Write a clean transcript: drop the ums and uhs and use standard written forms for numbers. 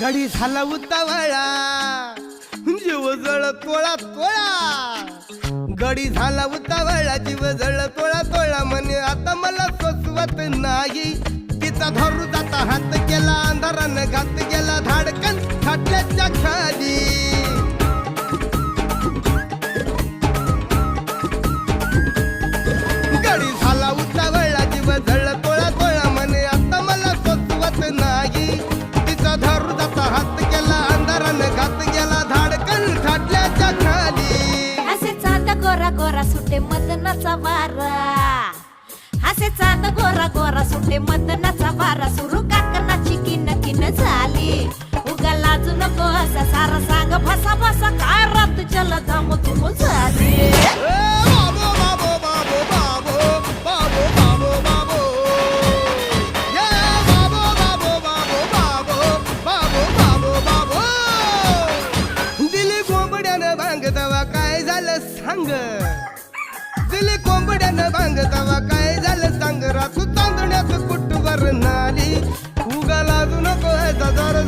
गडी झाला उतावळा जीव जळ तोळा तोळा गडी झाला उतावळा जीव जळ तोळा तोळा म्हणे आता मला सोसवत नाही तिचा धरू जाता हात केला अंधारानं घात गेला धाडकन खाटल्याच्या खाली गडी झाला उतावळा जीव जळ तोळा तोळा म्हणे आता मला सोसवत नाही तिचा धरू जाता हात केला अंधारानं घात गेला धाडकन खाटल्याच्या खाली असे चांद गोरा गोरा सुटे मदनाचा वारा असे चांद गोरा गोरा सुटे मदनाचा वारा सुरू काकणाची किन किन झाली उगा लाजू नको असा सारा सांग फसा फसा काय रात चल धाम तुम झाली बाबो बाबो बाबो बाबो बाबो बाबो ये बाबो बाबो बाबो बाबो बाबो बाबो बाबो दिली कोंबड्यानं भांग तवा काय झालं सांग दिली कोंबड्यानं भांग तवा काय झालं सांग रातू तांदण्याचं कुटवर नाली उगा लाजू नको जर